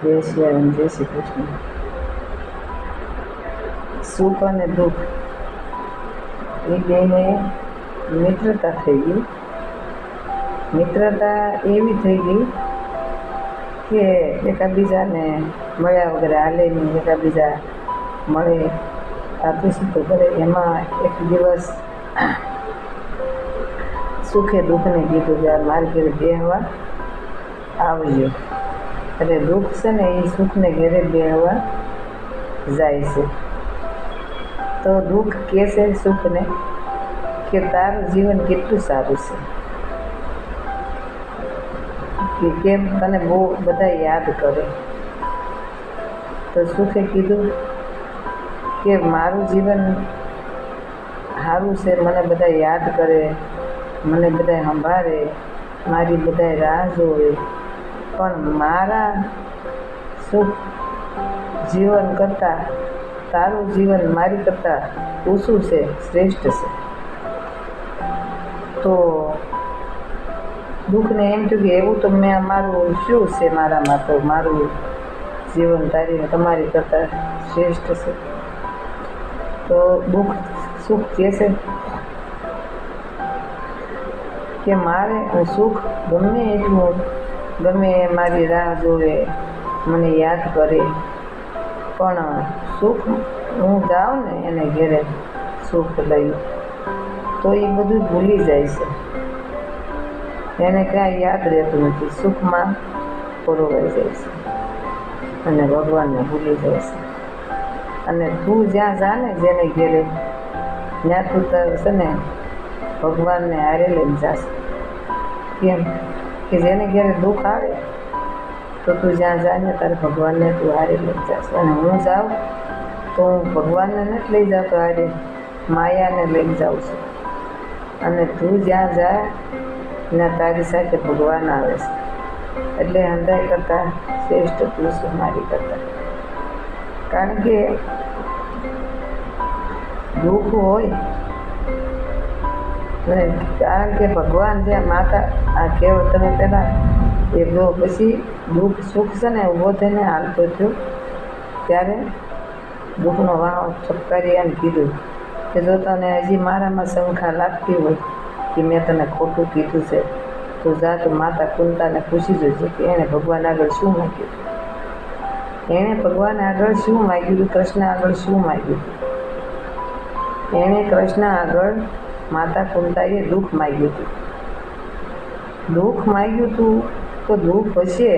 જય શ્રી રામ, જય શ્રી કૃષ્ણ. સુખ અને દુઃખ એ બેને મિત્રતા થઈ ગઈ. મિત્રતા એવી થઈ ગઈ કે એકાબીજાને મળ્યા વગર હાલે નહીં, એકાબીજા મળે આતું તો કરે. એમાં એક દિવસ સુખે દુઃખને કીધું કે મારી ઘરે બેહવા આવજો. એટલે દુઃખ છે ને એ સુખને ઘરે બેહવા જાય છે. તો દુઃખ કહે છે સુખને કે તારું જીવન કેટલું સારું છે, કે કેમ તને બહુ બધા યાદ કરે. તો સુખે કીધું કે મારું જીવન સારું છે, મને બધા યાદ કરે, મને બધા સંભાળે, મારી બધા રાહ જોવે, પણ મારા સુખ જીવન કરતાં તારું જીવન મારી કરતાં ઊંચું છે, શ્રેષ્ઠ છે. તો દુઃખને એમ થયું કે એવું તો મેં મારું શું છે, મારામાં તો મારું જીવન તમારી કરતાં શ્રેષ્ઠ છે. તો દુઃખ સુખ કહે છે કે મારે સુખ ગમે એટલું ગમે મારી રાહ જોવે, મને યાદ કરે, પણ સુખ હું જાઉં ને એને ઘેરે સુખ લઈ તો એ બધું ભૂલી જાય છે. એને કાંઈ યાદ રહેતું નથી, સુખમાં પરોવાઈ જાય છે અને ભગવાનને ભૂલી જાય છે. અને તું જ્યાં જા ને જેને ઘેરે, ત્યાં તું છે ને ભગવાનને હારે લઈને જાશે. કેમ કે જેને ઘેરે દુઃખ આવે તો તું જ્યાં જાય ને તારે ભગવાનને તું હારે લઈ જશે. અને હું જાઉં તો હું ભગવાનને નથી લઈ જતો હારે, માયાને લઈ જાઉં છું. અને તું જ્યાં જાય ને તારી સાથે ભગવાન આવે છે. એટલે હંધાઈ કરતાં શ્રેષ્ઠ તું છે મારી કરતાં. કારણ કે દુઃખ હોય, કારણ કે ભગવાન જ્યાં માતા આ કહેવત તમે પહેલાં એ જો પછી દુઃખ સુખ છે ને ઊભો થઈને હાલતો થયો ત્યારે દુઃખનો વાહો છપકારી એમ કીધું કે જો તને હજી મારામાં શંકા લાગતી હોય કે મેં તને ખોટું કીધું છે તો જા તો માતા કુંતાને પૂછી જોજે કે એણે ભગવાન આગળ શું માગ્યું હતું. એણે ભગવાન આગળ શું માગ્યું હતું, કૃષ્ણ આગળ શું માગ્યું હતું. એણે કૃષ્ણ આગળ માતા કુંતાએ દુઃખ માગ્યું હતું. દુઃખ માગ્યું હતું તો દુઃખ હશે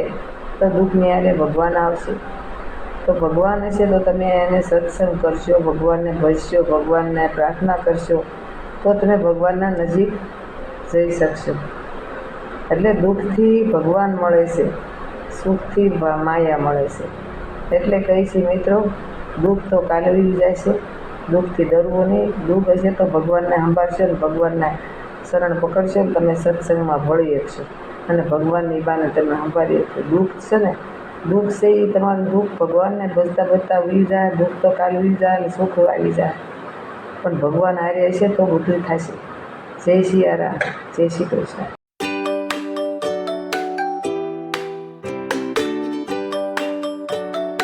તો દુઃખની આગળ ભગવાન આવશે. તો ભગવાન હશે તો તમે એને સત્સંગ કરશો, ભગવાનને ભજશો, ભગવાનને પ્રાર્થના કરશો તો તમે ભગવાનના નજીક જઈ શકશો. એટલે દુઃખથી ભગવાન મળે છે, સુખથી માયા મળે છે. એટલે કહી છે મિત્રો, દુઃખ તો કાલે આવી જાય છે, દુઃખથી ડરવું નહીં. દુઃખ હશે તો ભગવાનને સંભાળશો ને ભગવાનના શરણ પકડશો ને તમે સત્સંગમાં ભળી શકશો અને ભગવાનની બાને તમે સંભાળી શકશો. દુઃખ છે ને, દુઃખ છે એ તમારું દુઃખ ભગવાનને ભજતા ભજતા ઉડી જાય, દુઃખ તો કાલે ઉડી જાય અને સુખ આવી જાય. પણ ભગવાન હારે હશે તો બધું થશે. જય સિયારામ, જય શ્રી કૃષ્ણ.